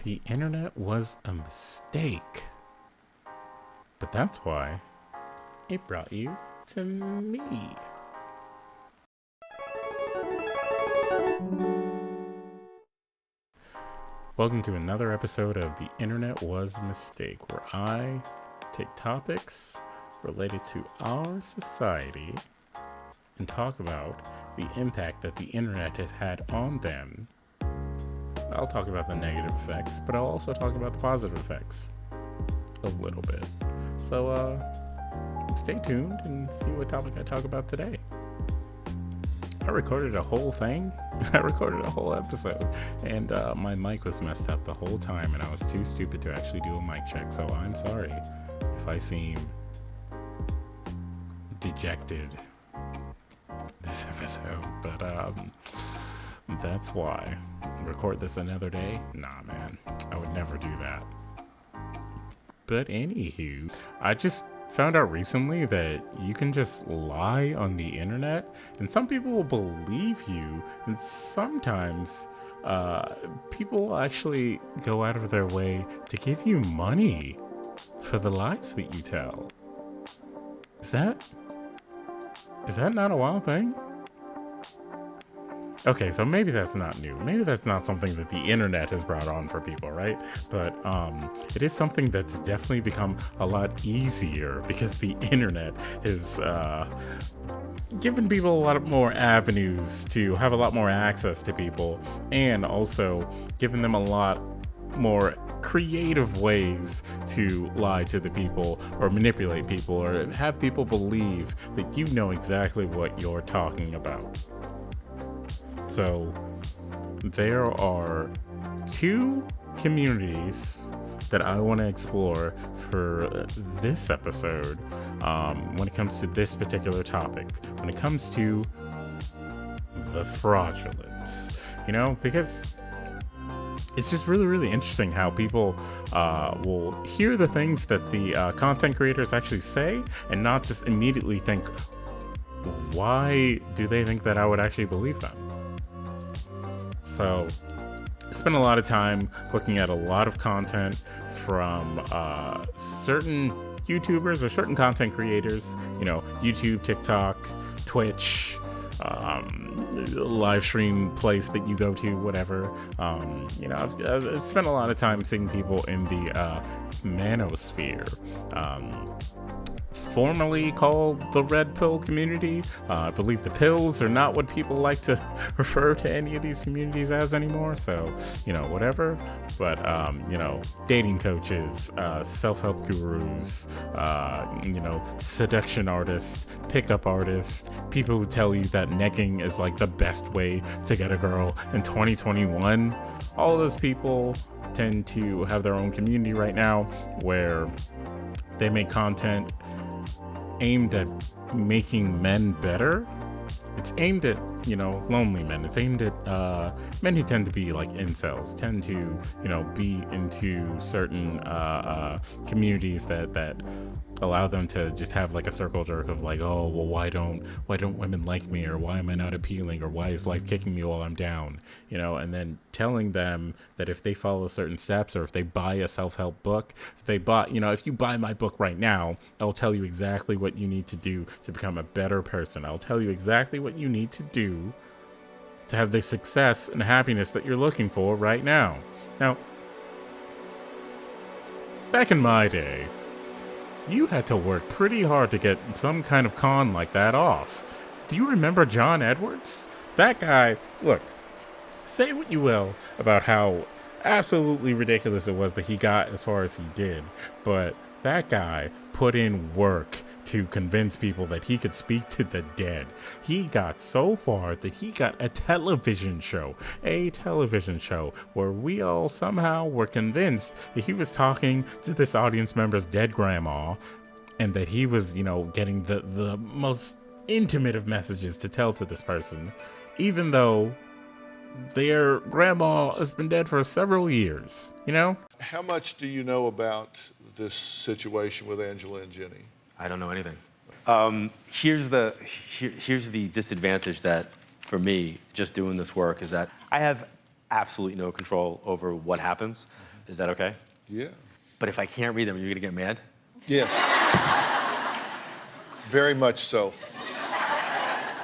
The internet was a mistake. But that's why it brought you to me. Welcome to another episode of The Internet Was a Mistake, where I take topics related to our society and talk about the impact that the internet has had on them. I'll talk about the negative effects, but I'll also talk about the positive effects a little bit. So, stay tuned and see what topic I talk about today. I recorded a whole thing. I recorded a whole episode, and my mic was messed up the whole time, and I was too stupid to actually do a mic check, so I'm sorry if I seem dejected this episode, but that's why. Record this another day? Nah, man, I would never do that. But anywho, I just found out recently that you can just lie on the internet, and some people will believe you, and sometimes people actually go out of their way to give you money for the lies that you tell. Is that not a wild thing? Okay, so maybe that's not new. Maybe that's not something that the internet has brought on for people, right? But it is something that's definitely become a lot easier because the internet has given people a lot more avenues to have a lot more access to people, and also given them a lot more creative ways to lie to the people or manipulate people or have people believe that you know exactly what you're talking about. So there are two communities that I want to explore for this episode when it comes to this particular topic, when it comes to the fraudulence, because it's just really, really interesting how people will hear the things that the content creators actually say and not just immediately think, why do they think that I would actually believe them? So I spent a lot of time looking at a lot of content from certain YouTubers or certain content creators, YouTube, TikTok, Twitch, live stream place that you go to, whatever. I've spent a lot of time seeing people in the Manosphere, formerly called the Red Pill community. I believe the pills are not what people like to refer to any of these communities as anymore, so, whatever. But, dating coaches, self-help gurus, seduction artists, pickup artists, people who tell you that necking is like the best way to get a girl in 2021. All those people tend to have their own community right now where they make content aimed at making men better. It's aimed at, lonely men. It's aimed at men who tend to be like incels, tend to, be into certain communities that allow them to just have like a circle jerk of like, oh, well, why don't women like me, or why am I not appealing, or why is life kicking me while I'm down, and then telling them that if they follow certain steps, or if they buy a self-help book, if you buy my book right now, I'll tell you exactly what you need to do to become a better person. I'll tell you exactly what you need to do to have the success and happiness that you're looking for right now. Now, back in my day, you had to work pretty hard to get some kind of con like that off. Do you remember John Edwards? That guy, look, say what you will about how absolutely ridiculous it was that he got as far as he did, but that guy put in work to convince people that he could speak to the dead. He got so far that he got a television show where we all somehow were convinced that he was talking to this audience member's dead grandma, and that he was, getting the most intimate of messages to tell to this person, even though their grandma has been dead for several years, How much do you know about this situation with Angela and Jenny? I don't know anything. Here's the disadvantage that, for me, just doing this work, is that I have absolutely no control over what happens. Is that okay? Yeah. But if I can't read them, you're gonna get mad? Yes. Very much so.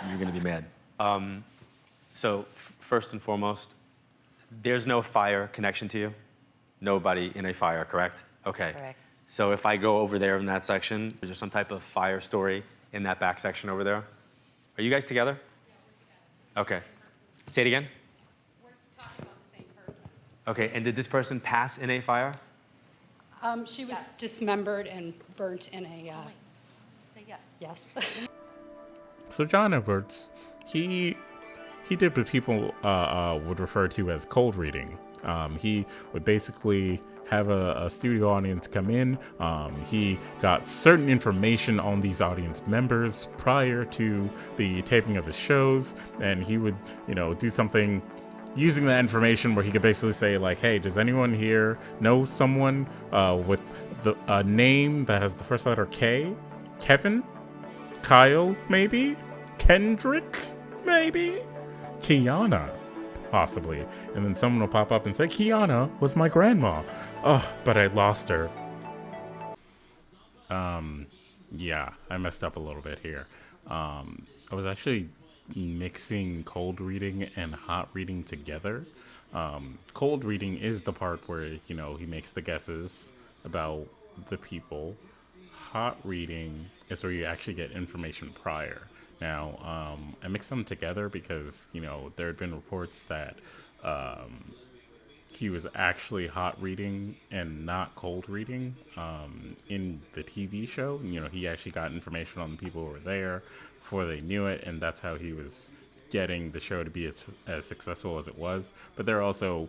You're gonna be mad. So first and foremost, there's no fire connection to you? Nobody in a fire, correct? Okay. Correct. So if I go over there in that section, is there some type of fire story in that back section over there? Are you guys together? Yeah, we're together. Okay. Say it again. We're talking about the same person. Okay, and did this person pass in a fire? She was dismembered and burnt in a, Say yes. yes. So John Edwards, he did what people would refer to as cold reading. He would basically have a studio audience come in. He got certain information on these audience members prior to the taping of his shows, and he would, do something using that information where he could basically say, like, hey, does anyone here know someone with a name that has the first letter K? Kevin? Kyle, maybe? Kendrick, maybe? Kiana, possibly. And then someone will pop up and say, Kiana was my grandma. Oh, but I lost her. Yeah, I messed up a little bit here. I was actually mixing cold reading and hot reading together. Cold reading is the part where, he makes the guesses about the people. Hot reading is where you actually get information prior. Now, I mixed them together because, there had been reports that he was actually hot reading and not cold reading in the TV show. He actually got information on the people who were there before they knew it, and that's how he was getting the show to be as successful as it was. But there are also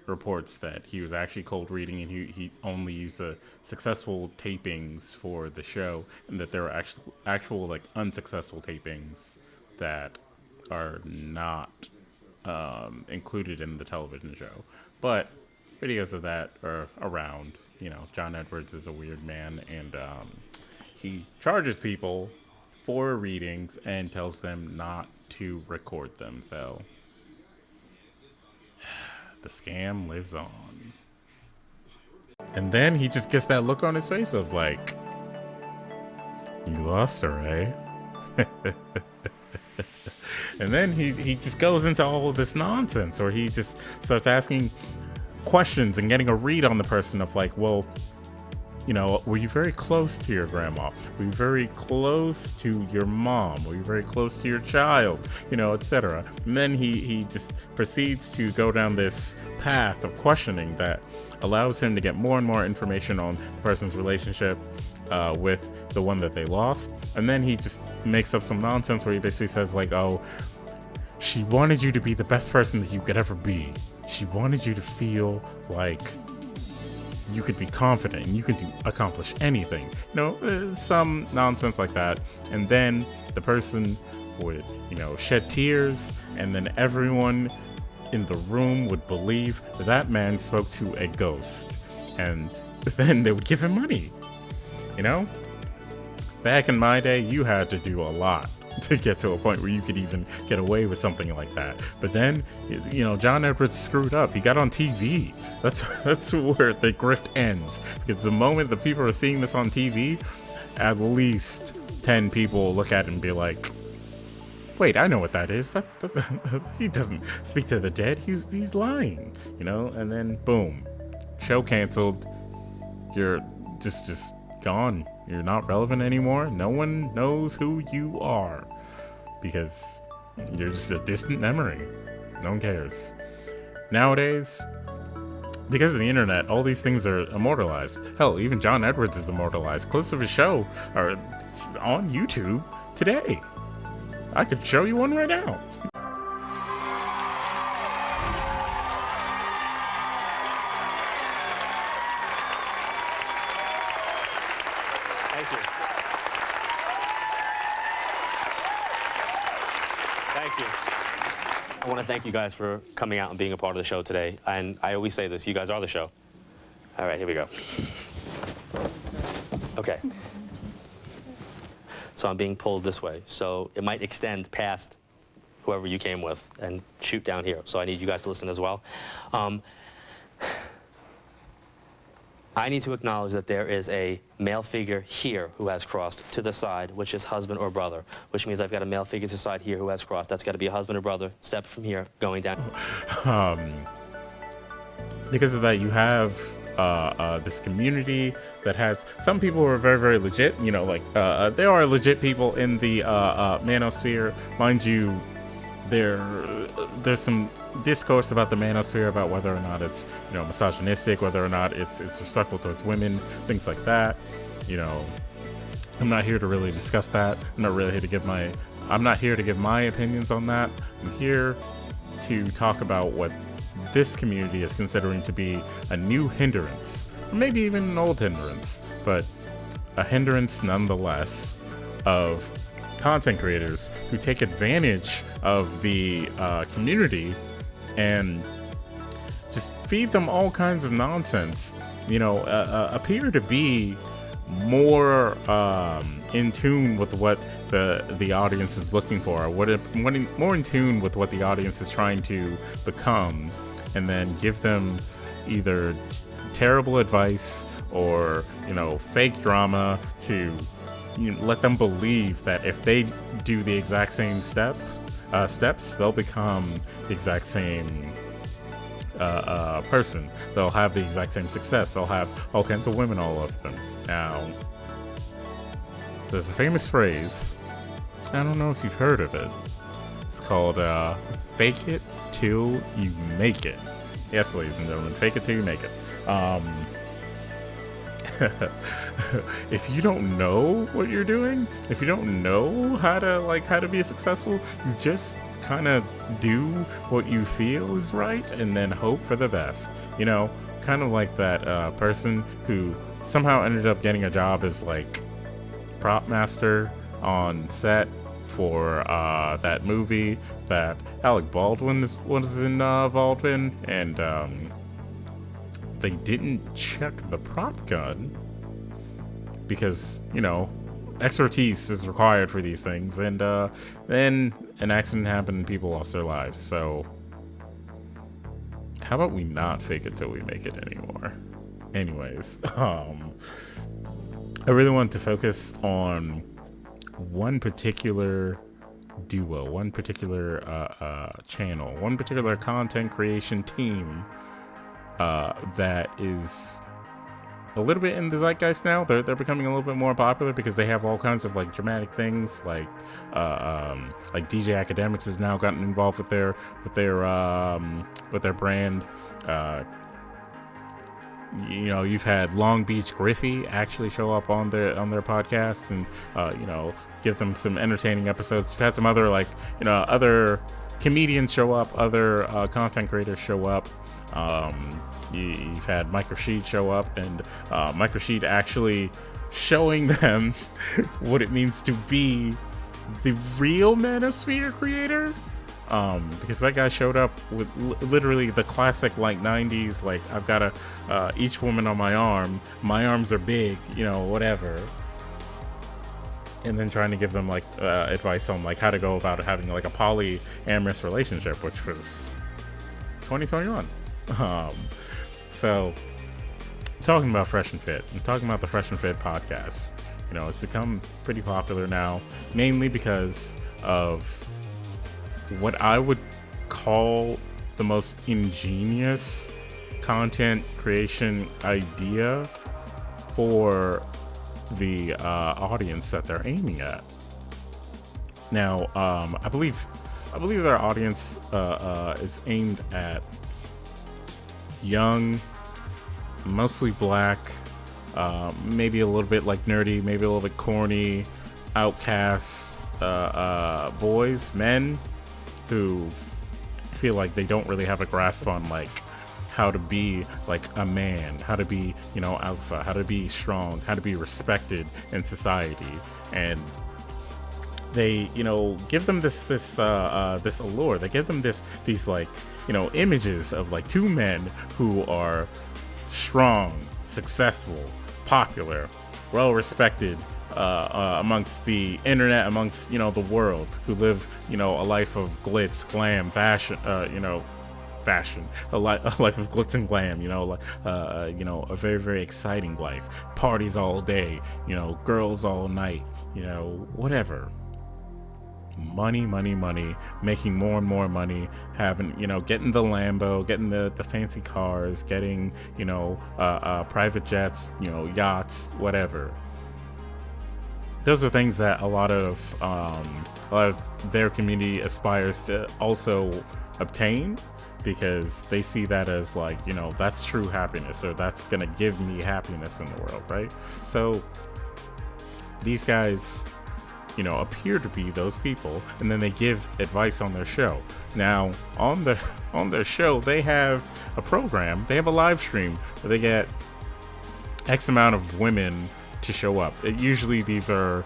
reports that he was actually cold reading, and he only used the successful tapings for the show, and that there were actual like unsuccessful tapings that are not included in the television show. But videos of that are around. John Edwards is a weird man, and he charges people for readings and tells them not to record them. So the scam lives on. And then he just gets that look on his face of like, you lost her, eh? And then he just goes into all of this nonsense, or he just starts asking questions and getting a read on the person of like, well, were you very close to your grandma? Were you very close to your mom? Were you very close to your child? Etc. And then he just proceeds to go down this path of questioning that allows him to get more and more information on the person's relationship with the one that they lost. And then he just makes up some nonsense where he basically says like, oh, she wanted you to be the best person that you could ever be. She wanted you to feel like you could be confident and you could accomplish anything. Some nonsense like that. And then the person would, shed tears, and then everyone in the room would believe that man spoke to a ghost. And then they would give him money. Back in my day, you had to do a lot to get to a point where you could even get away with something like that. But then, John Edwards screwed up. He got on TV. That's where the grift ends. Because the moment the people are seeing this on TV, at least 10 people look at it and be like, wait, I know what that is. That he doesn't speak to the dead. He's lying, And then boom, show canceled. You're just gone. You're not relevant anymore. No one knows who you are because you're just a distant memory. No one cares. Nowadays, because of the internet, all these things are immortalized. Hell, even John Edwards is immortalized. Clips of his show are on YouTube today. I could show you one right now. Thank you. Thank you. I want to thank you guys for coming out and being a part of the show today. And I always say this, you guys are the show. All right, here we go. Okay. So I'm being pulled this way. So it might extend past whoever you came with, and shoot down here. So I need you guys to listen as well. I need to acknowledge that there is a male figure here who has crossed to the side, which is husband or brother, which means I've got a male figure to the side here who has crossed. That's got to be a husband or brother, separate from here, going down. Because of that, you have this community that has some people who are very, very legit. You know, like there are legit people in the Manosphere, mind you. There's some discourse about the Manosphere, about whether or not it's, you know, misogynistic, whether or not it's respectful towards women, things like that. You know, I'm not here to really discuss that. I'm not here to give my opinions on that. I'm here to talk about what this community is considering to be a new hindrance, or maybe even an old hindrance, but a hindrance nonetheless of content creators who take advantage of the community and just feed them all kinds of nonsense, you know, appear to be more in tune with what the audience is looking for, more in tune with what the audience is trying to become, and then give them either terrible advice or, you know, fake drama to, you know, let them believe that if they do the exact same steps, they'll become the exact same person. They'll have the exact same success. They'll have all kinds of women all over them. Now, there's a famous phrase, I don't know if you've heard of it. It's called fake it till you make it. Yes, ladies and gentlemen, fake it till you make it. If you don't know what you're doing, if you don't know how to be successful, you just kind of do what you feel is right and then hope for the best. You know, kind of like that person who somehow ended up getting a job as like prop master on set for that movie that Alec Baldwin was involved in, and they didn't check the prop gun because, you know, expertise is required for these things, and then an accident happened and people lost their lives. So how about we not fake it till we make it anymore? Anyways, I really want to focus on one particular duo, one particular channel, one particular content creation team that is a little bit in the zeitgeist now. They're becoming a little bit more popular because they have all kinds of like dramatic things, like DJ Academics has now gotten involved with their brand. You know, you've had Long Beach Griffey actually show up on their podcasts and you know, give them some entertaining episodes. You've had some other, like, you know, other comedians show up, other content creators show up. You've had Mike Rashid show up, and Mike Rashid actually showing them what it means to be the real Manosphere creator. Because that guy showed up with literally the classic like 90s, like, I've got each woman on my arms are big, you know, whatever. And then trying to give them like advice on like how to go about having like a polyamorous relationship, which was 2021. So talking about Fresh and Fit, I'm talking about the Fresh and Fit podcast. You know, it's become pretty popular now, mainly because of what I would call the most ingenious content creation idea for the audience that they're aiming at. Now, I believe their audience is aimed at young, mostly black, maybe a little bit like nerdy, maybe a little bit corny, outcasts, boys, men who feel like they don't really have a grasp on like how to be like a man, how to be, you know, alpha, how to be strong, how to be respected in society. And they, you know, give them this allure. They give them these like, you know, images of like two men who are strong, successful, popular, well respected, amongst the internet, amongst, you know, the world, who live, you know, a life of glitz, glam, fashion, you know, a life of glitz and glam, you know, you know, a very, very exciting life, parties all day, you know, girls all night, you know, whatever. Money, money, money, making more and more money, having, you know, getting the Lambo, getting the fancy cars, getting, you know, private jets, you know, yachts, whatever. Those are things that a lot of their community aspires to also obtain, because they see that as like, you know, that's true happiness, or that's gonna give me happiness in the world, right? So these guys, you know, appear to be those people, and then they give advice on their show. Now, on their show, they have a program, they have a live stream where they get X amount of women to show up. Usually these are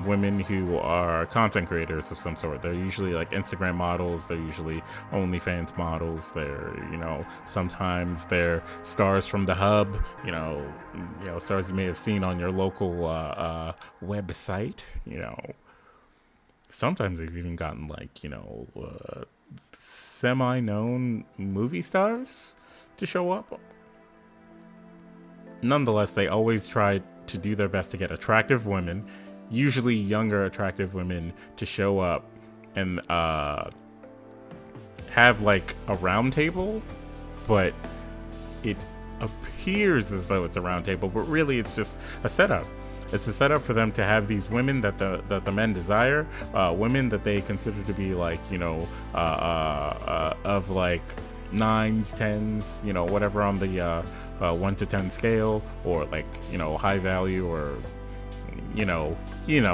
women who are content creators of some sort. They're usually like Instagram models, they're usually OnlyFans models, they're, you know, sometimes they're stars from the hub, you know, stars you may have seen on your local website, you know. Sometimes they've even gotten like, you know, semi-known movie stars to show up. Nonetheless, they always try to do their best to get attractive women, usually younger attractive women, to show up and have like a round table, but it appears as though it's a round table, but really it's just a setup. It's a setup for them to have these women that the men desire, women that they consider to be like, you know, of like 9s, 10s, you know, whatever on the 1 to 10 scale, or like, you know, high value, or you know,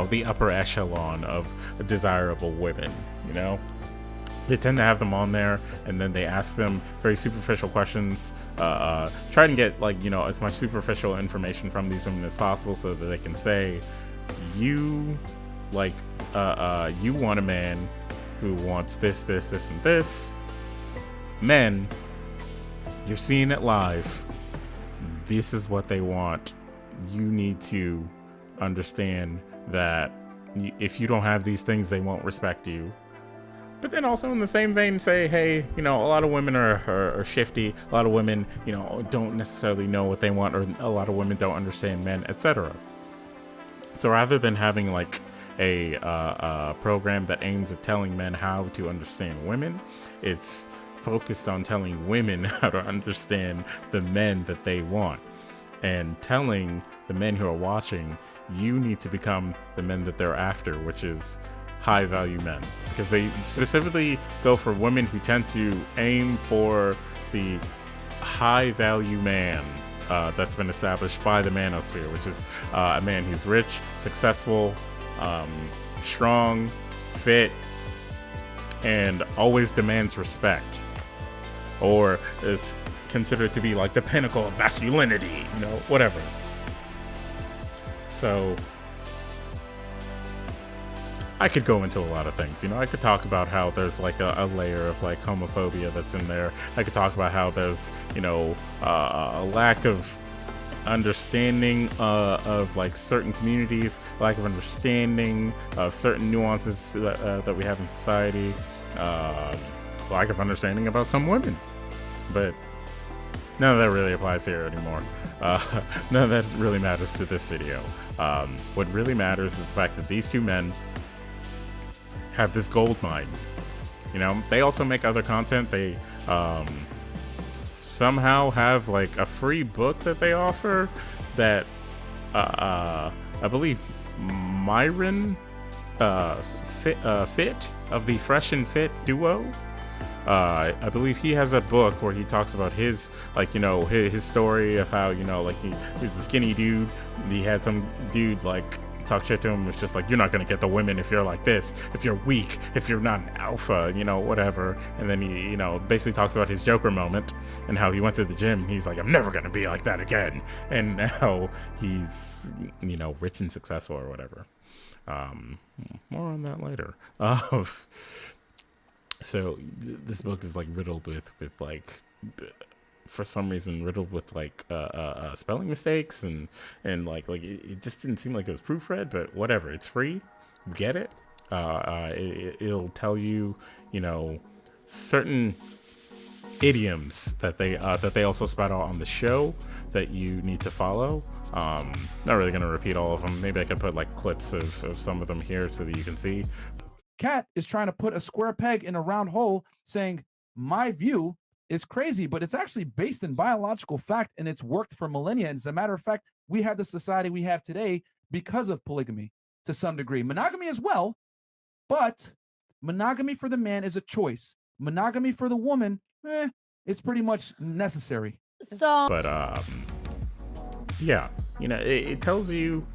the upper echelon of desirable women, you know. They tend to have them on there, and then they ask them very superficial questions, try and get like, you know, as much superficial information from these women as possible, so that they can say, you like, you want a man who wants this, this, this, and this. Men, you're seeing it live. This is what they want. You need to understand that if you don't have these things, they won't respect you. But then also in the same vein say, hey, you know, a lot of women are shifty. A lot of women, you know, don't necessarily know what they want, or a lot of women don't understand men, etc. So rather than having like a program that aims at telling men how to understand women, it's focused on telling women how to understand the men that they want, and telling the men who are watching, you need to become the men that they're after, which is high value men, because they specifically go for women who tend to aim for the high value man that's been established by the Manosphere, which is a man who's rich, successful, strong, fit, and always demands respect, or is considered to be like the pinnacle of masculinity, you know, whatever. So I could go into a lot of things, you know. I could talk about how there's like a layer of like homophobia that's in there. I could talk about how there's, you know, a lack of understanding of like certain communities, lack of understanding of certain nuances that we have in society, lack of understanding about some women. But none of that really applies here anymore. None of that really matters to this video. What really matters is the fact that these two men have this gold mine. You know, they also make other content. They somehow have like a free book that they offer that I believe Myron Fit of the Fresh and Fit duo, I believe he has a book where he talks about his, like, you know, his story of how, you know, like he was a skinny dude. He had some dude like talk shit to him. It's just like, you're not gonna get the women if you're like this, if you're weak, if you're not an alpha, you know, whatever. And then he, you know, basically talks about his Joker moment and how he went to the gym and he's like, I'm never gonna be like that again. And now he's, you know, rich and successful or whatever. More on that later. So this book is like riddled with like for some reason riddled with like spelling mistakes and like it just didn't seem like it was proofread. But whatever, it's free. Get it. It'll tell you, you know, certain idioms that they also spout out on the show that you need to follow. Not really gonna repeat all of them. Maybe I could put like clips of some of them here so that you can see. Cat is trying to put a square peg in a round hole, saying my view is crazy, but it's actually based in biological fact, and it's worked for millennia. And as a matter of fact, we have the society we have today because of polygamy to some degree. Monogamy as well, but monogamy for the man is a choice. Monogamy for the woman, it's pretty much necessary. But yeah, you know, it tells you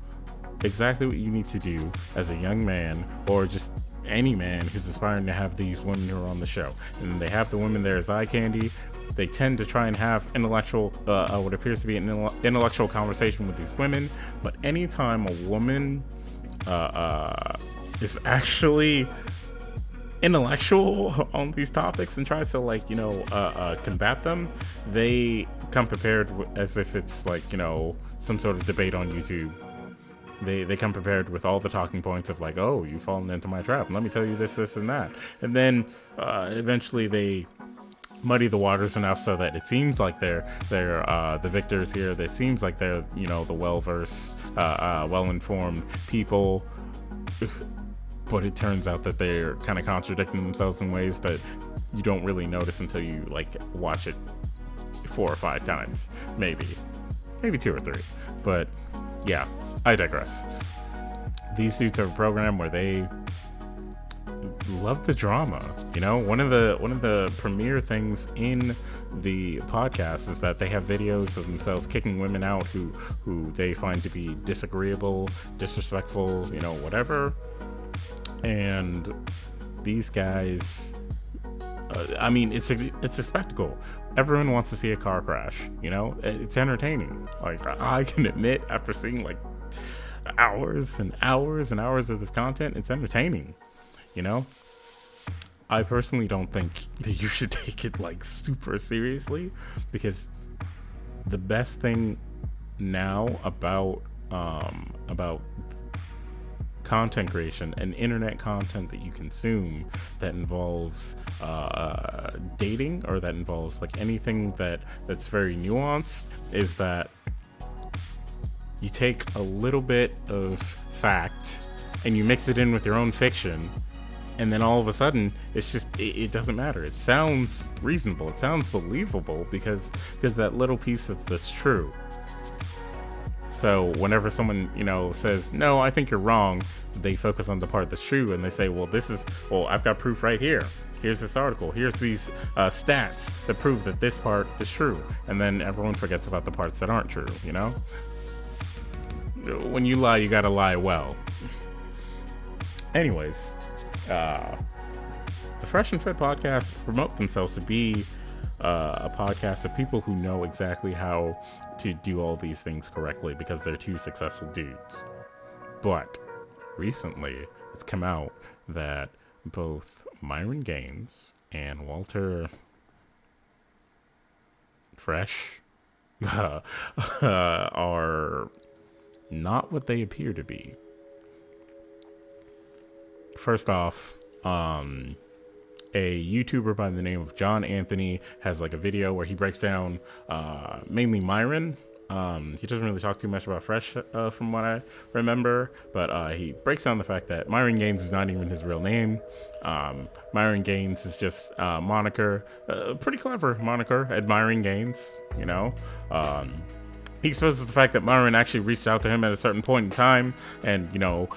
exactly what you need to do as a young man, or just any man who's aspiring to have these women who are on the show. And they have the women there as eye candy. They tend to try and have intellectual, what appears to be an intellectual conversation with these women. But anytime a woman is actually intellectual on these topics and tries to, like, you know, combat them, they come prepared as if it's like, you know, some sort of debate on YouTube. They come prepared with all the talking points of like, oh, you've fallen into my trap, and let me tell you this, this, and that. And then eventually they muddy the waters enough so that it seems like they're the victors here. It seems like they're, you know, the well-versed, well-informed people. But it turns out that they're kind of contradicting themselves in ways that you don't really notice until you like watch it 4 or 5 times, maybe 2 or 3. But yeah, I digress. These dudes have a program where they love the drama. You know, one of the premier things in the podcast is that they have videos of themselves kicking women out who they find to be disagreeable, disrespectful, you know, whatever. And these guys, I mean, it's a spectacle. Everyone wants to see a car crash, you know? It's entertaining. Like, I can admit, after seeing like hours and hours and hours of this content, it's entertaining, you know? I personally don't think that you should take it like super seriously, because the best thing now about content creation and internet content that you consume that involves dating, or that involves like anything that's very nuanced, is that you take a little bit of fact and you mix it in with your own fiction, and then all of a sudden it's just it doesn't matter. It sounds reasonable, it sounds believable, because that little piece that's true. So whenever someone, you know, says, no, I think you're wrong, they focus on the part that's true, and they say, well, I've got proof right here. Here's this article. Here's these stats that prove that this part is true. And then everyone forgets about the parts that aren't true, you know? When you lie, you gotta lie well. Anyways, the Fresh and Fit podcast promote themselves to be a podcast of people who know exactly how to do all these things correctly, because they're 2 successful dudes. But recently it's come out that both Myron Gaines and Walter Fresh are not what they appear to be. First off, a YouTuber by the name of John Anthony has like a video where he breaks down mainly Myron. He doesn't really talk too much about Fresh from what I remember, but he breaks down the fact that Myron Gaines is not even his real name. Myron Gaines is just a moniker, pretty clever moniker, Admiring Gaines, you know. He exposes the fact that Myron actually reached out to him at a certain point in time and, you know,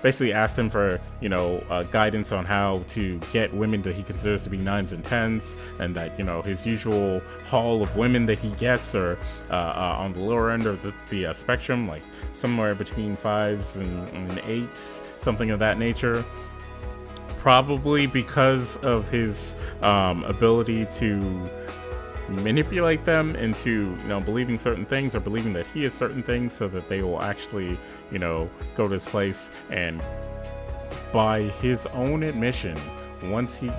basically asked him for, you know, guidance on how to get women that he considers to be 9s and 10s, and that, you know, his usual haul of women that he gets are on the lower end of the spectrum, like somewhere between 5s and 8s, something of that nature. Probably because of his ability to manipulate them into, you know, believing certain things, or believing that he is certain things, so that they will actually, you know, go to his place. And by his own admission, once he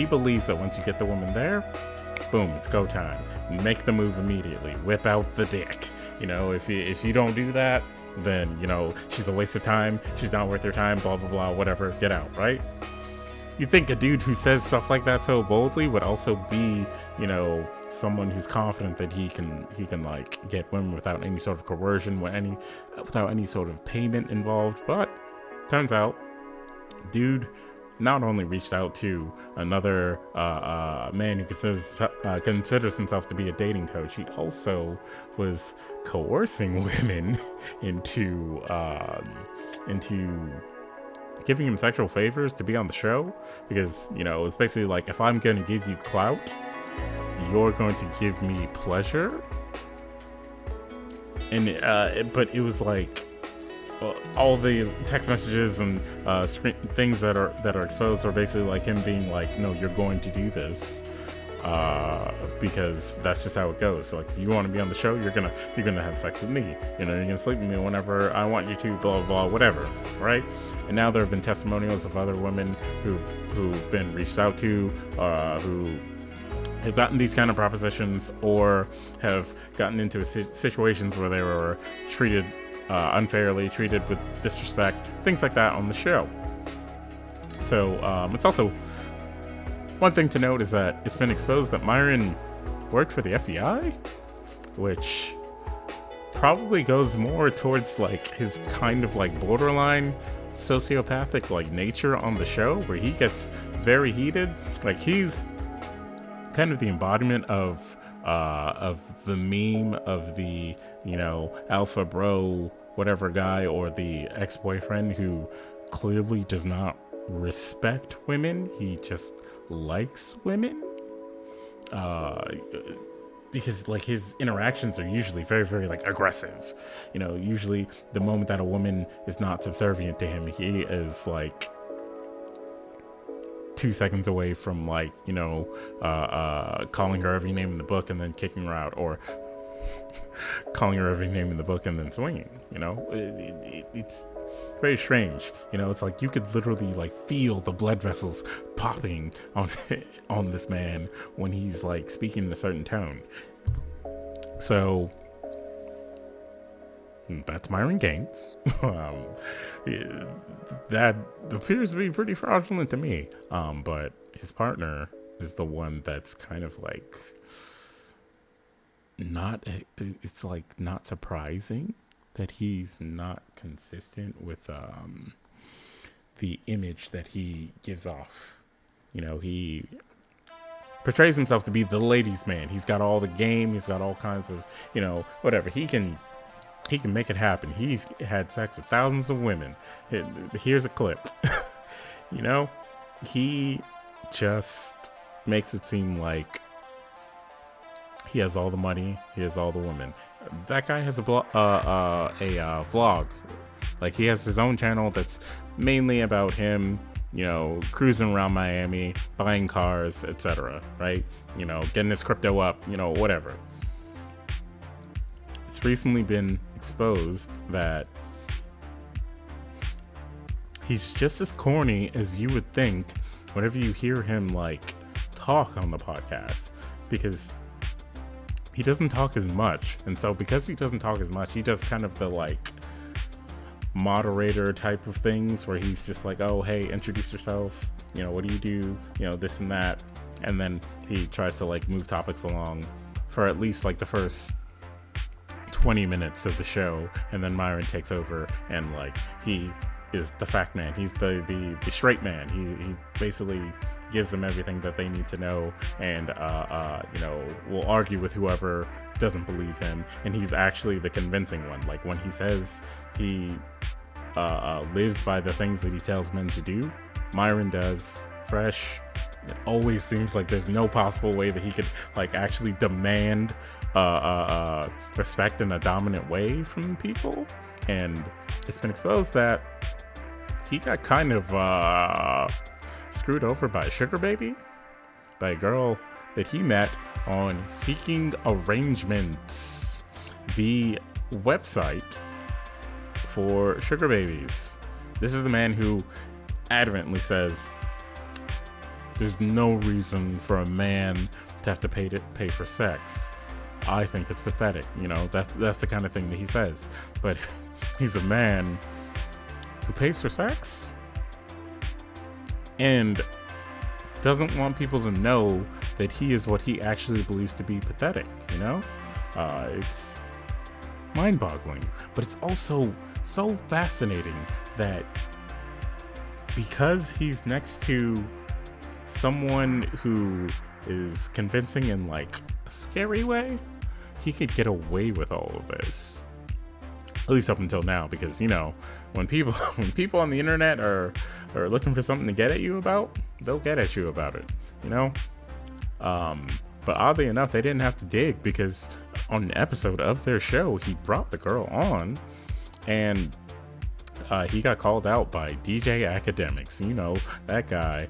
believes that once you get the woman there, boom, it's go time. Make the move immediately. Whip out the dick. If you don't do that, then, she's a waste of time. She's not worth your time, blah, blah, blah, whatever. Get out, right? You think a dude who says stuff like that so boldly would also be, someone who's confident that he can like get women without any sort of coercion, without any sort of payment involved. But turns out, dude not only reached out to another man who considers himself to be a dating coach, he also was coercing women into giving him sexual favors to be on the show, because it was basically like, if I'm going to give you clout, you're going to give me pleasure. And but it was like all the text messages and things that are exposed are basically like him being like, no, you're going to do this because that's just how it goes. So like, if you want to be on the show, you're gonna have sex with me. You're gonna sleep with me whenever I want you to, blah blah blah, whatever, right? And now there have been testimonials of other women who've been reached out to, who have gotten these kind of propositions or have gotten into situations where they were treated unfairly, treated with disrespect, things like that on the show. So it's also, one thing to note is that it's been exposed that Myron worked for the FBI, which probably goes more towards like his kind of like borderline sociopathic like nature on the show, where he gets very heated. Like, he's kind of the embodiment of the meme of the alpha bro whatever guy, or the ex-boyfriend who clearly does not respect women. He just likes women, because like his interactions are usually very, very like aggressive. Usually the moment that a woman is not subservient to him, he is like 2 seconds away from like calling her every name in the book and then kicking her out, or calling her every name in the book and then swinging. It's very strange. It's like you could literally like feel the blood vessels popping on this man when he's like speaking in a certain tone. So that's Myron Gaines. That appears to be pretty fraudulent to me. But his partner is the one that's kind of like it's like not surprising that he's not consistent with the image that he gives off. He portrays himself to be the ladies' man. He's got all the game. He's got all kinds of, whatever. He can make it happen. He's had sex with thousands of women. Here's a clip. He just makes it seem like he has all the money. He has all the women. That guy has a vlog. Like, he has his own channel that's mainly about him, cruising around Miami, buying cars, etc. Right? Getting his crypto up, whatever. It's recently been exposed that he's just as corny as you would think whenever you hear him like talk on the podcast, because he doesn't talk as much. And so because he doesn't talk as much, he does kind of the like moderator type of things where he's just like, oh, hey, introduce yourself, what do you do, this and that. And then he tries to like move topics along for at least like the first 20 minutes of the show, and then Myron takes over and like he is the fact man. He's the straight man. He basically gives them everything that they need to know, and will argue with whoever doesn't believe him, and he's actually the convincing one. Like, when he says he lives by the things that he tells men to do, Myron does. Fresh. It always seems like there's no possible way that he could like actually demand respect in a dominant way from people. And it's been exposed that he got kind of screwed over by a sugar baby, by a girl that he met on Seeking Arrangements, the website for sugar babies. This is the man who adamantly says there's no reason for a man to have to pay for sex. I think it's pathetic. You know, that's the kind of thing that he says. But he's a man who pays for sex and doesn't want people to know that he is what he actually believes to be pathetic. You know, it's mind-boggling, but it's also so fascinating that because he's next to someone who is convincing in like a scary way, he could get away with all of this. At least up until now, because you know, when people on the internet are looking for something to get at you about, they'll get at you about it, you know. But oddly enough, they didn't have to dig, because on an episode of their show, he brought the girl on, and he got called out by DJ Academics. You know, that guy,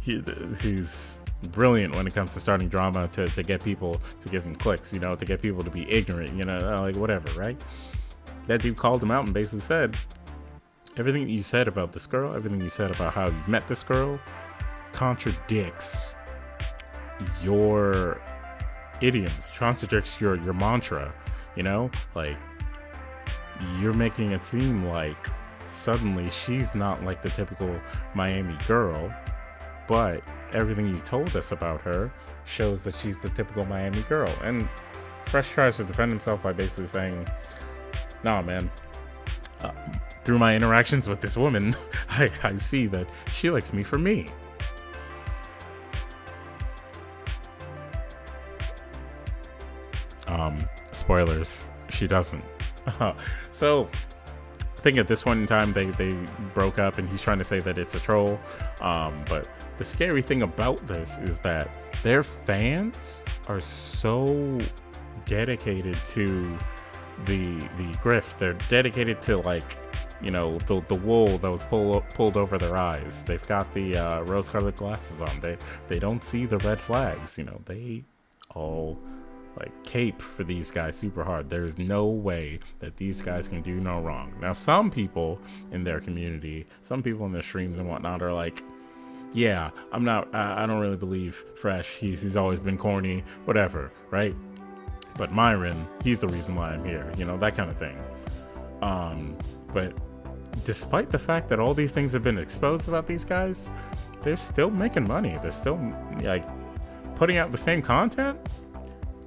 he's brilliant when it comes to starting drama to get people to give him clicks, you know, to get people to be ignorant, you know, like whatever, right? That dude called him out and basically said, everything that you said about this girl, everything you said about how you've met this girl contradicts your idioms, contradicts your mantra, you know? Like, you're making it seem like suddenly she's not like the typical Miami girl, but everything you told us about her shows that she's the typical Miami girl. And Fresh tries to defend himself by basically saying, nah, man, through my interactions with this woman, I see that she likes me for me. Spoilers, she doesn't. So I think at this point in time they broke up, and he's trying to say that it's a troll. But the scary thing about this is that their fans are so dedicated to the grift. They're dedicated to, like, you know, the wool that was pulled over their eyes. They've got the rose-colored glasses on. They don't see the red flags. You know, they all like cape for these guys super hard. There's no way that these guys can do no wrong. Now, some people in their community, some people in their streams and whatnot are like, yeah, I don't really believe Fresh. He's always been corny, whatever, right? But Myron, he's the reason why I'm here, you know, that kind of thing. But despite the fact that all these things have been exposed about these guys, they're still making money. They're still like putting out the same content,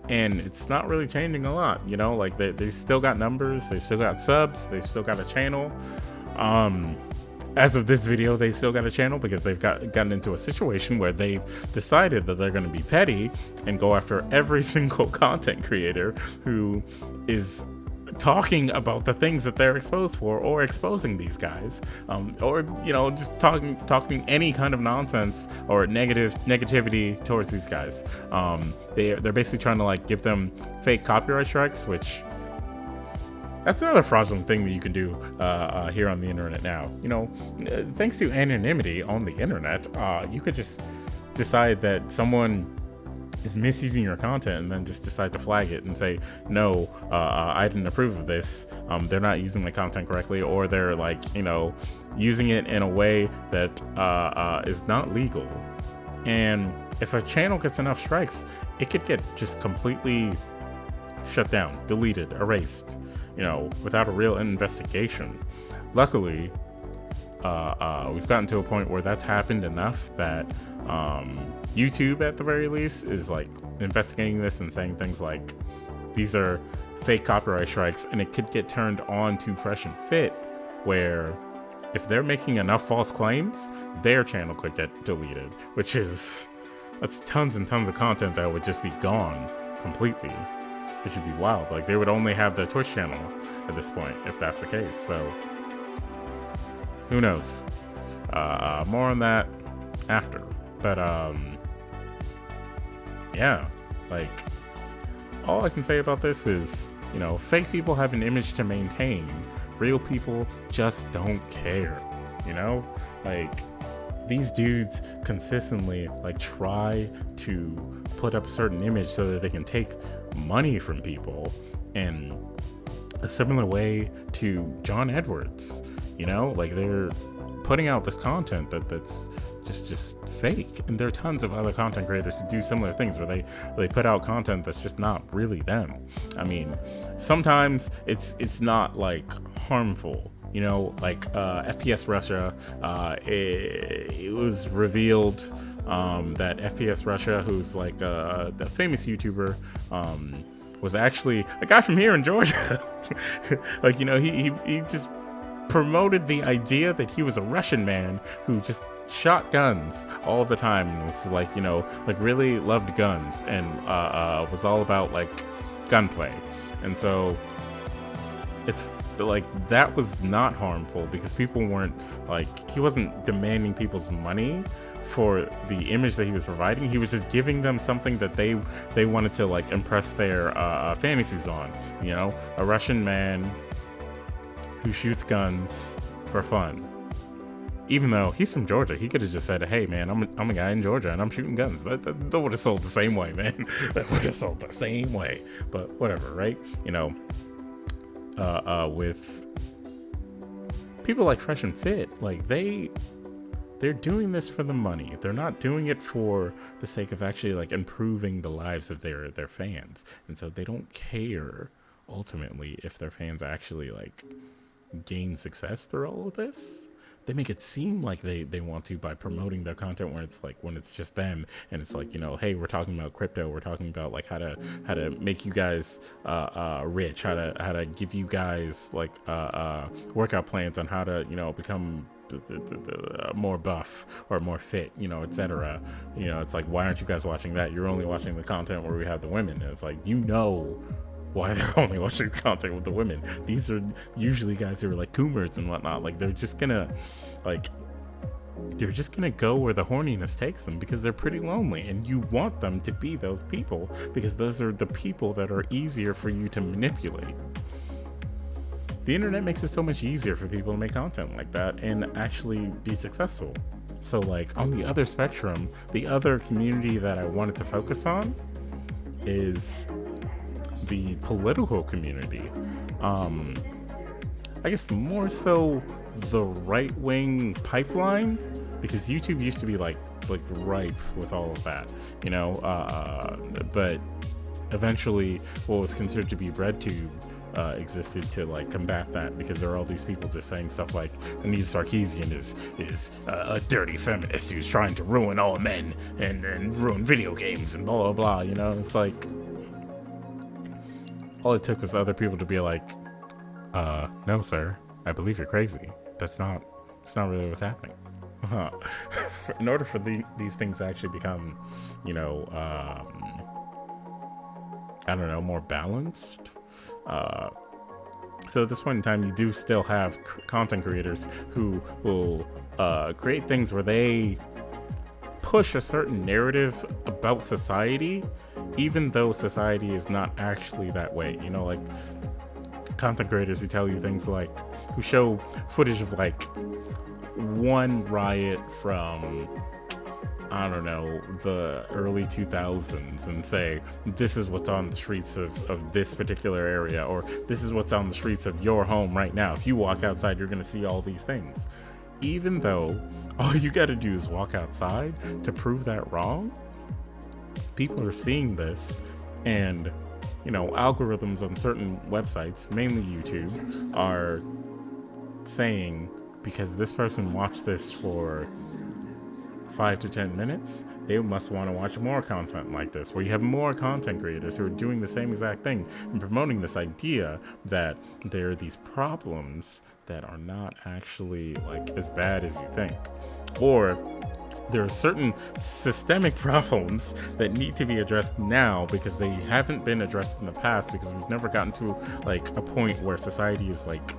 and it's not really changing a lot, you know. Like they still got numbers, they've still got subs, they've still got a channel. As of this video, they still got a channel because they've gotten into a situation where they've decided that they're going to be petty and go after every single content creator who is talking about the things that they're exposed for, or exposing these guys, or, you know, just talking any kind of nonsense or negativity towards these guys. They're basically trying to like give them fake copyright strikes, which that's another fraudulent thing that you can do here on the internet now. You know, thanks to anonymity on the internet, you could just decide that someone is misusing your content and then just decide to flag it and say, no, I didn't approve of this. They're not using my content correctly, or they're like, you know, using it in a way that is not legal. And if a channel gets enough strikes, it could get just completely shut down, deleted, erased, you know, without a real investigation. Luckily, we've gotten to a point where that's happened enough that YouTube, at the very least, is like investigating this and saying things like, these are fake copyright strikes, and it could get turned on to Fresh and Fit, where if they're making enough false claims, their channel could get deleted, that's tons and tons of content that would just be gone completely, which would be wild. Like, they would only have their Twitch channel at this point if that's the case. So who knows? More on that after. But yeah, like, all I can say about this is, you know, fake people have an image to maintain. Real people just don't care, you know? Like, these dudes consistently like try to put up a certain image so that they can take money from people, in a similar way to John Edwards, you know? Like, they're putting out this content that's just fake. And there are tons of other content creators who do similar things where they put out content that's just not really them. I mean, sometimes it's not like harmful. You know, like FPS Russia, it was revealed that FPS Russia, who's like the famous YouTuber, was actually a guy from here in Georgia. Like, you know, he just promoted the idea that he was a Russian man who just shot guns all the time and was like, you know, like really loved guns and was all about like gunplay. And so it's like, that was not harmful because people weren't like, he wasn't demanding people's money for the image that he was providing. He was just giving them something that they wanted to like impress their fantasies on. You know, a Russian man who shoots guns for fun. Even though he's from Georgia, he could have just said, "Hey man, I'm a guy in Georgia and I'm shooting guns." That would have sold the same way, man. That would have sold the same way. But whatever, right? You know, with people like Fresh and Fit, like they're doing this for the money. They're not doing it for the sake of actually like improving the lives of their fans. And so they don't care ultimately if their fans actually like gain success through all of this. They make it seem like they want to by promoting their content where it's like when it's just them and it's like, you know, hey, we're talking about crypto, we're talking about like how to make you guys rich, how to give you guys like workout plans on how to, you know, become more buff or more fit, you know, etc. You know, it's like, why aren't you guys watching that? You're only watching the content where we have the women. And it's like, you know why they're only watching content with the women. These are usually guys who are like coomers and whatnot. Like they're just gonna go where the horniness takes them because they're pretty lonely, and you want them to be those people because those are the people that are easier for you to manipulate. The internet makes it so much easier for people to make content like that and actually be successful. So like on the other spectrum, the other community that I wanted to focus on is the political community. I guess more so the right-wing pipeline, because YouTube used to be like ripe with all of that, you know, but eventually what was considered to be RedTube existed to like combat that, because there are all these people just saying stuff like Anita Sarkeesian is a dirty feminist who's trying to ruin all men and ruin video games and blah blah blah, you know. It's like all it took was other people to be like, no sir, I believe you're crazy. It's not really what's happening. In order for these things to actually become, you know, I don't know, more balanced. So at this point in time, you do still have content creators who will create things where they push a certain narrative about society, even though society is not actually that way. You know, like content creators who tell you things like, who show footage of like one riot from, I don't know, the early 2000s and say, this is what's on the streets of this particular area, or this is what's on the streets of your home right now. If you walk outside, you're going to see all these things. Even though all you got to do is walk outside to prove that wrong, people are seeing this, and, you know, algorithms on certain websites, mainly YouTube, are saying, because this person watched this for 5 to 10 minutes, they must want to watch more content like this, where you have more content creators who are doing the same exact thing and promoting this idea that there are these problems that are not actually like as bad as you think, or there are certain systemic problems that need to be addressed now because they haven't been addressed in the past, because we've never gotten to like a point where society is like,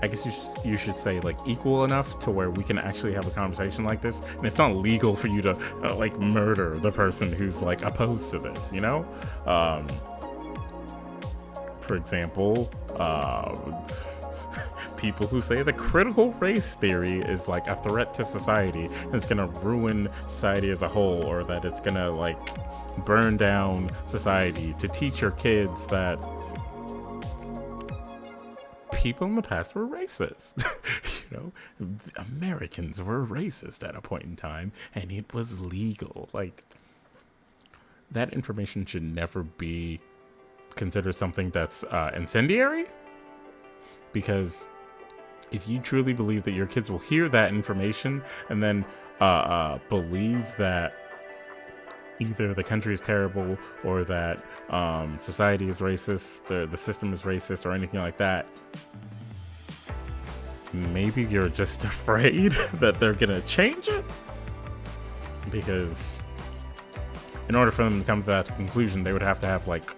I guess you should say like equal enough to where we can actually have a conversation like this, and it's not legal for you to like murder the person who's like opposed to this, you know? For example, people who say the critical race theory is like a threat to society and it's gonna ruin society as a whole, or that it's gonna like burn down society, to teach your kids that people in the past were racist. Americans were racist at a point in time, and it was legal. Like, that information should never be considered something that's incendiary, because if you truly believe that your kids will hear that information and then believe that either the country is terrible or that society is racist or the system is racist or anything like that, maybe you're just afraid that they're gonna change it. Because in order for them to come to that conclusion, they would have to have, like,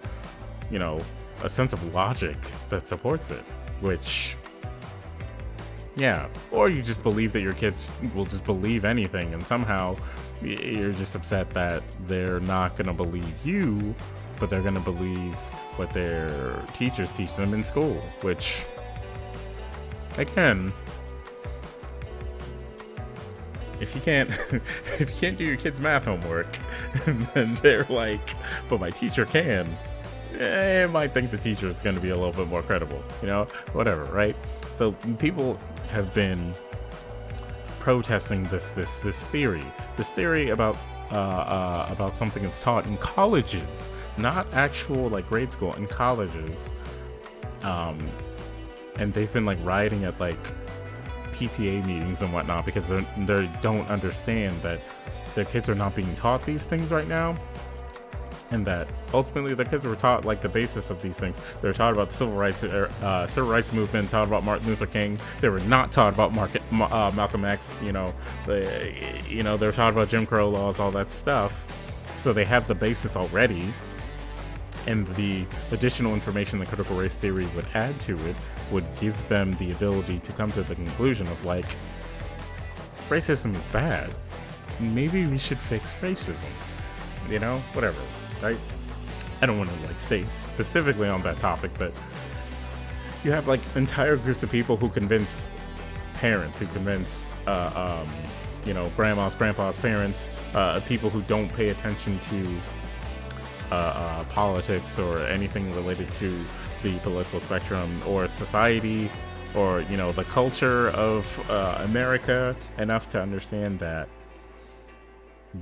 a sense of logic that supports it, which, yeah. Or you just believe that your kids will just believe anything, and somehow you're just upset that they're not gonna believe you, but they're gonna believe what their teachers teach them in school, which, again, if you can't do your kids' math homework, and then they're like, but my teacher can, I might think the teacher is going to be a little bit more credible, whatever, right? So people have been protesting this theory about something that's taught in colleges, not actual like grade school, in colleges, and they've been like rioting at like PTA meetings and whatnot because they don't understand that their kids are not being taught these things right now, and that ultimately their kids were taught like the basis of these things. They were taught about the civil rights movement, taught about Martin Luther King. They were not taught about Malcolm X. They were taught about Jim Crow laws, all that stuff. So they have the basis already. And the additional information that critical race theory would add to it would give them the ability to come to the conclusion of, like, racism is bad. Maybe we should fix racism. Whatever, right? I don't want to, like, stay specifically on that topic, but you have, like, entire groups of people who convince parents, who convince, grandmas, grandpas, parents, people who don't pay attention to politics or anything related to the political spectrum or society or the culture of America enough to understand that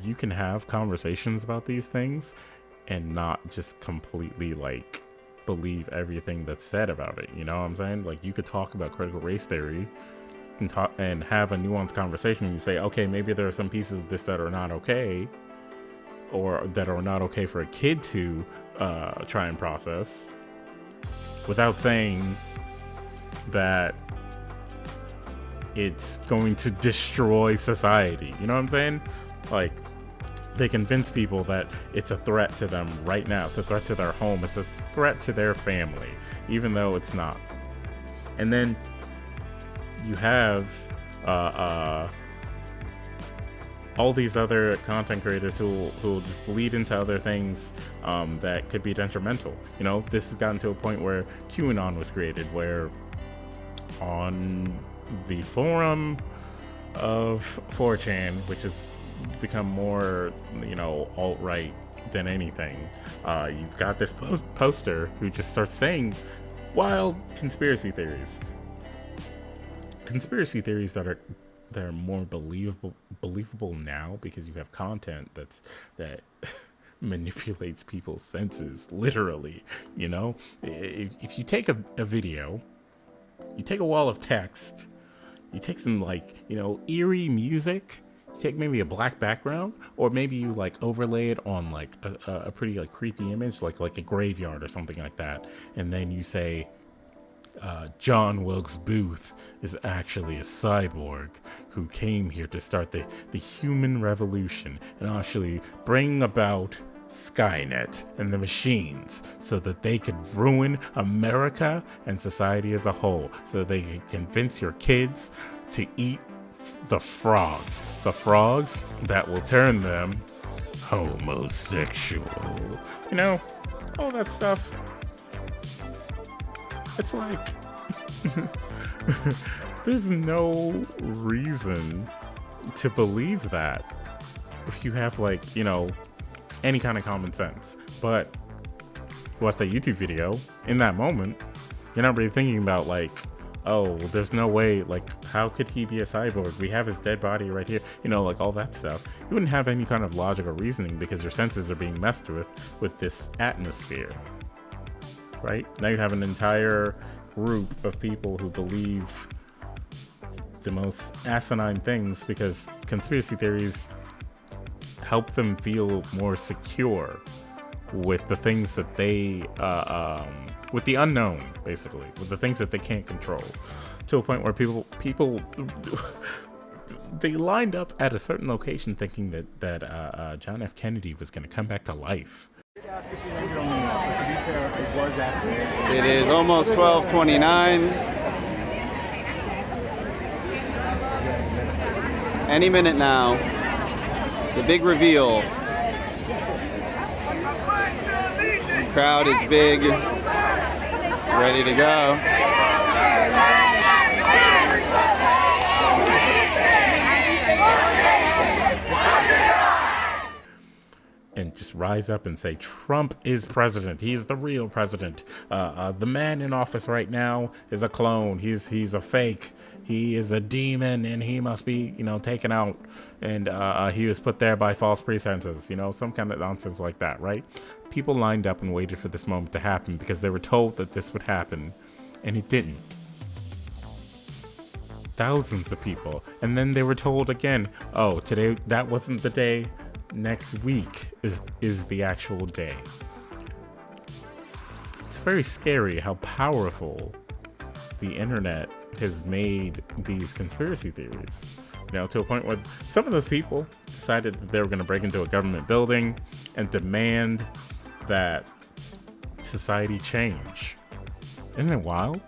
you can have conversations about these things and not just completely like believe everything that's said about it. You know what I'm saying? Like, you could talk about critical race theory and have a nuanced conversation, and you say, okay, maybe there are some pieces of this that are not okay, or that are not okay for a kid to try and process, without saying that it's going to destroy society. You know what I'm saying? Like, they convince people that it's a threat to them right now. It's a threat to their home. It's a threat to their family, even though it's not. And then you have all these other content creators who will just bleed into other things that could be detrimental. This has gotten to a point where QAnon was created, where on the forum of 4chan, which has become more, alt-right than anything, you've got this poster who just starts saying wild conspiracy theories that are more believable now, because you have content that manipulates people's senses, literally. If you take a video, you take a wall of text, you take some eerie music, you take maybe a black background, or maybe you overlay it on a pretty creepy image, like a graveyard or something like that, and then you say, John Wilkes Booth is actually a cyborg who came here to start the human revolution and actually bring about Skynet and the machines so that they could ruin America and society as a whole, so they can convince your kids to eat the frogs that will turn them homosexual. All that stuff. It's like, there's no reason to believe that if you have any kind of common sense. But you watch that YouTube video, in that moment, you're not really thinking about oh, there's no way, like, how could he be a cyborg? We have his dead body right here. You know, like all that stuff. You wouldn't have any kind of logical reasoning because your senses are being messed with this atmosphere. Right? Now you have an entire group of people who believe the most asinine things because conspiracy theories help them feel more secure with the things that they with the unknown, basically, with the things that they can't control, to a point where people they lined up at a certain location thinking that John F. Kennedy was going to come back to life. It is almost 12:29. Any minute now, the big reveal. The crowd is big, ready to go. And just rise up and say, Trump is president. He's the real president. The man in office right now is a clone. He's a fake. He is a demon, and he must be, taken out. And he was put there by false pretenses. Some kind of nonsense like that, right? People lined up and waited for this moment to happen because they were told that this would happen, and it didn't. Thousands of people. And then they were told again, oh, today, that wasn't the day. Next week is the actual day. It's very scary how powerful the internet has made these conspiracy theories. To a point where some of those people decided that they were going to break into a government building and demand that society change. Isn't it wild?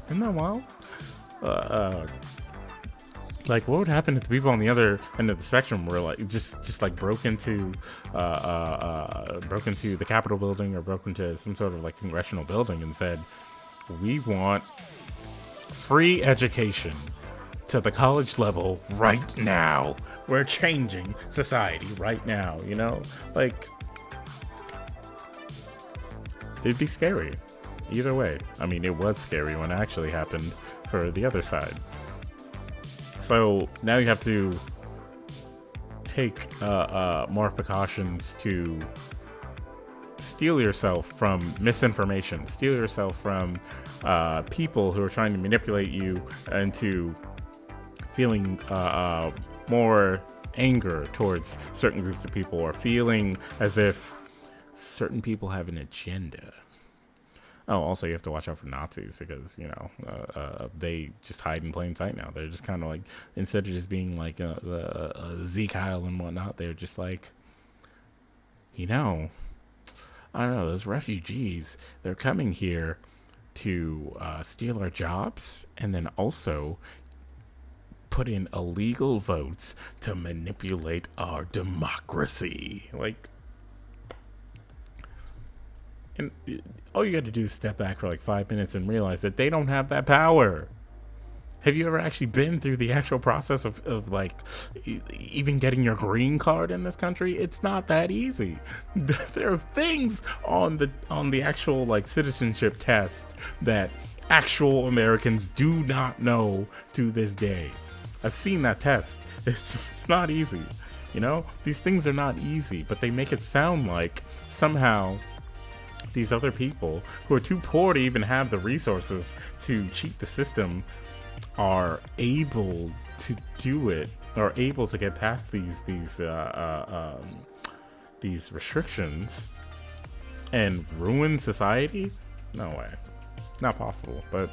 Isn't that wild? Like, what would happen if the people on the other end of the spectrum were like just like broke into the Capitol building or broke into some sort of like congressional building and said, we want free education to the college level right now. We're changing society right now, Like, it'd be scary. Either way. I mean, it was scary when it actually happened for the other side. So now you have to take more precautions to steal yourself from misinformation, steal yourself from people who are trying to manipulate you into feeling more anger towards certain groups of people, or feeling as if certain people have an agenda. Oh, also you have to watch out for Nazis because, they just hide in plain sight now. They're just kind of like, instead of just being like a Zeke Heil and whatnot, they're just like, I don't know, those refugees, they're coming here to steal our jobs and then also put in illegal votes to manipulate our democracy. Like, and all you got to do is step back for like 5 minutes and realize that they don't have that power. Have you ever actually been through the actual process of like even getting your green card in this country? It's not that easy. There are things on the actual like citizenship test that actual Americans do not know to this day. I've seen that test. It's not easy. These things are not easy, but they make it sound like somehow these other people who are too poor to even have the resources to cheat the system are able to do it, are able to get past these restrictions and ruin society. No way, not possible. But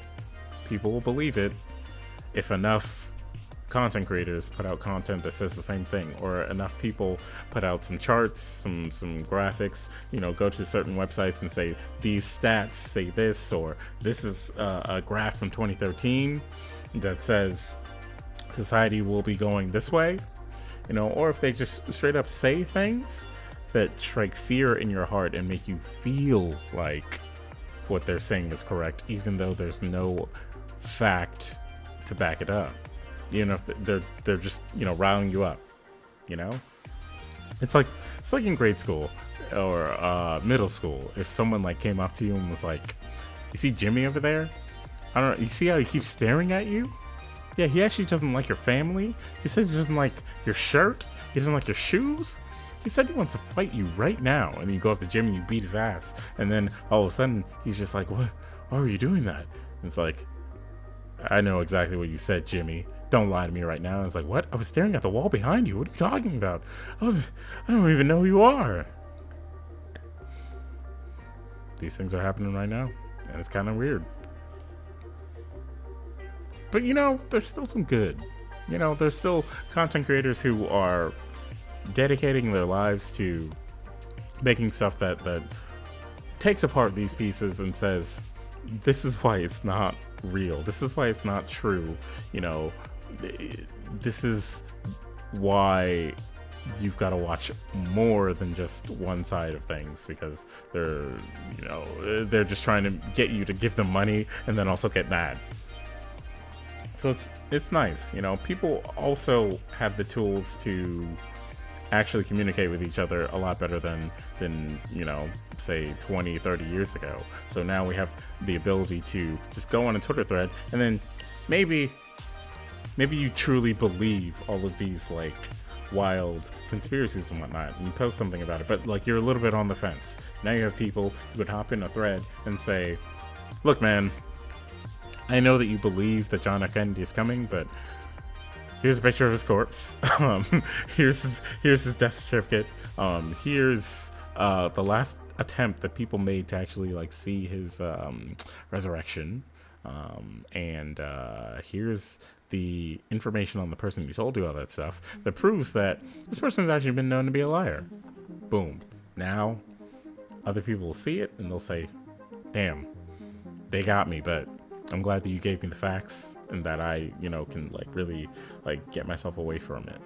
people will believe it if enough content creators put out content that says the same thing, or enough people put out some charts, some graphics, go to certain websites and say these stats say this, or this is a graph from 2013 that says society will be going this way, or if they just straight up say things that strike fear in your heart and make you feel like what they're saying is correct, even though there's no fact to back it up. If they're just riling you up. It's like in grade school or middle school, if someone like came up to you and was like, you see Jimmy over there, I don't know. You see how he keeps staring at you? Yeah, he actually doesn't like your family. He says he doesn't like your shirt. He doesn't like your shoes. He said he wants to fight you right now. And then you go up to the gym and you beat his ass. And then all of a sudden, he's just like, what? Why were you doing that? And it's like, I know exactly what you said, Jimmy. Don't lie to me right now. And it's like, what? I was staring at the wall behind you. What are you talking about? I don't even know who you are. These things are happening right now. And it's kind of weird. But, you know, there's still some good. You know, there's still content creators who are dedicating their lives to making stuff that takes apart these pieces and says, this is why it's not real. This is why it's not true. You know, this is why you've got to watch more than just one side of things, because they're just trying to get you to give them money and then also get mad. So it's nice, you know. People also have the tools to actually communicate with each other a lot better than you know, say 20-30 years ago. So now we have the ability to just go on a Twitter thread, and then maybe you truly believe all of these like wild conspiracies and whatnot, and you post something about it, but like you're a little bit on the fence. Now you have people who would hop in a thread and say, look, man, I know that you believe that John F. Kennedy is coming, but here's a picture of his corpse. Here's his death certificate. Here's the last attempt that people made to actually like see his resurrection. And here's the information on the person who told you all that stuff that proves that this person has actually been known to be a liar. Boom. Now other people will see it and they'll say, damn, they got me, but I'm glad that you gave me the facts and that I, you know, can like really like get myself away from it.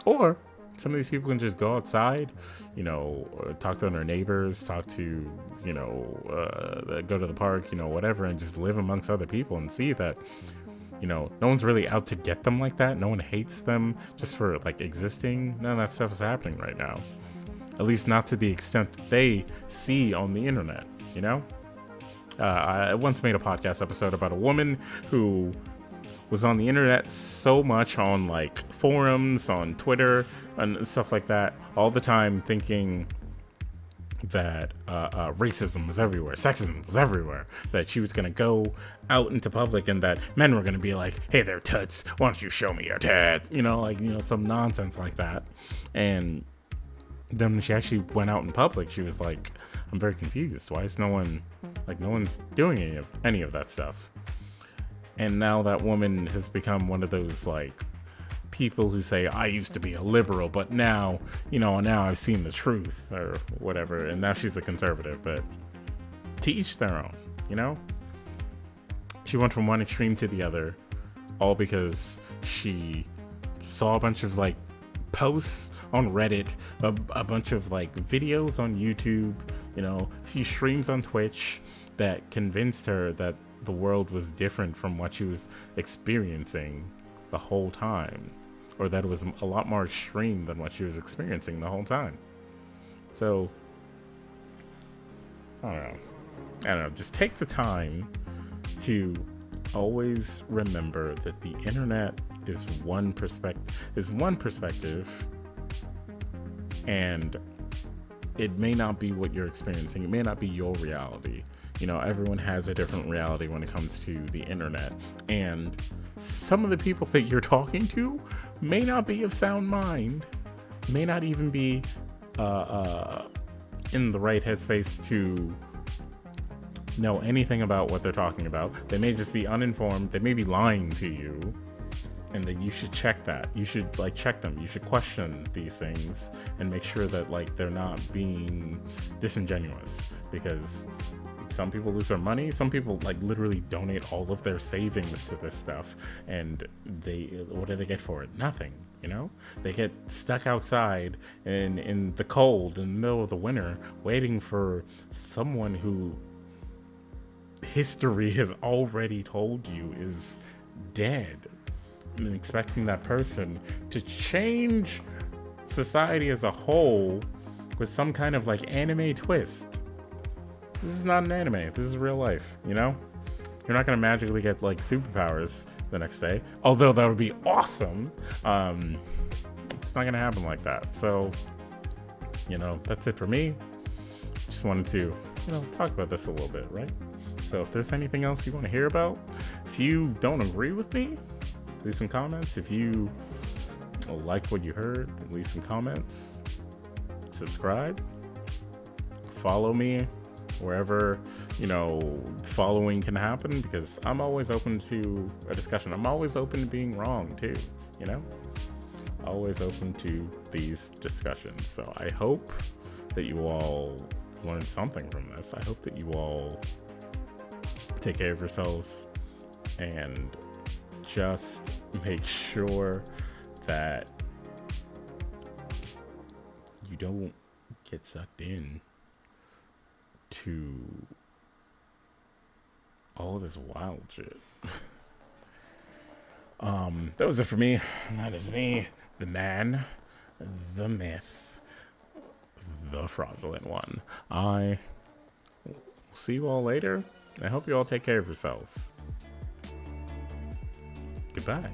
Or some of these people can just go outside, you know, or talk to their neighbors, talk to, you know, go to the park, you know, whatever, and just live amongst other people and see that, you know, no one's really out to get them like that. No one hates them just for like existing. None of that stuff is happening right now. At least not to the extent that they see on the internet, you know? I once made a podcast episode about a woman who was on the internet so much, on like forums, on Twitter, and stuff like that, all the time, thinking that racism was everywhere, sexism was everywhere, that she was gonna go out into public and that men were gonna be like, hey there, toots, why don't you show me your tits? You know, like, you know, some nonsense like that. And then when she actually went out in public, she was like, I'm very confused. Why is no one's doing any of that stuff? And now that woman has become one of those like people who say, I used to be a liberal, but now, you know, now I've seen the truth or whatever. And now she's a conservative, but to each their own, you know? She went from one extreme to the other, all because she saw a bunch of like posts on Reddit, a bunch of like videos on YouTube, you know, a few streams on Twitch that convinced her that the world was different from what she was experiencing the whole time, or that it was a lot more extreme than what she was experiencing the whole time. So I don't know, just take the time to always remember that the internet is one perspective, and it may not be what you're experiencing. It may not be your reality. You know, everyone has a different reality when it comes to the internet, and some of the people that you're talking to may not be of sound mind, may not even be in the right headspace to know anything about what they're talking about. They may just be uninformed. They may be lying to you, and that you should check that. You should like check them. You should question these things and make sure that like they're not being disingenuous, because some people lose their money. Some people like literally donate all of their savings to this stuff, and what do they get for it? Nothing. You know, they get stuck outside in the cold in the middle of the winter, waiting for someone who history has already told you is dead, and expecting that person to change society as a whole with some kind of like anime twist. This is not an anime. This is real life, you know? You're not gonna magically get like superpowers the next day. Although that would be awesome. It's not gonna happen like that. So, you know, that's it for me. Just wanted to, you know, talk about this a little bit, right? So if there's anything else you want to hear about, if you don't agree with me, leave some comments. If you like what you heard, leave some comments. Subscribe. Follow me wherever, you know, following can happen, because I'm always open to a discussion. I'm always open to being wrong too, you know? Always open to these discussions. So I hope that you all learned something from this. I hope that you all take care of yourselves and just make sure that you don't get sucked in to all this wild shit. That was it for me. And that is me, the man, the myth, the fraudulent one. I will see you all later. I hope you all take care of yourselves. Goodbye.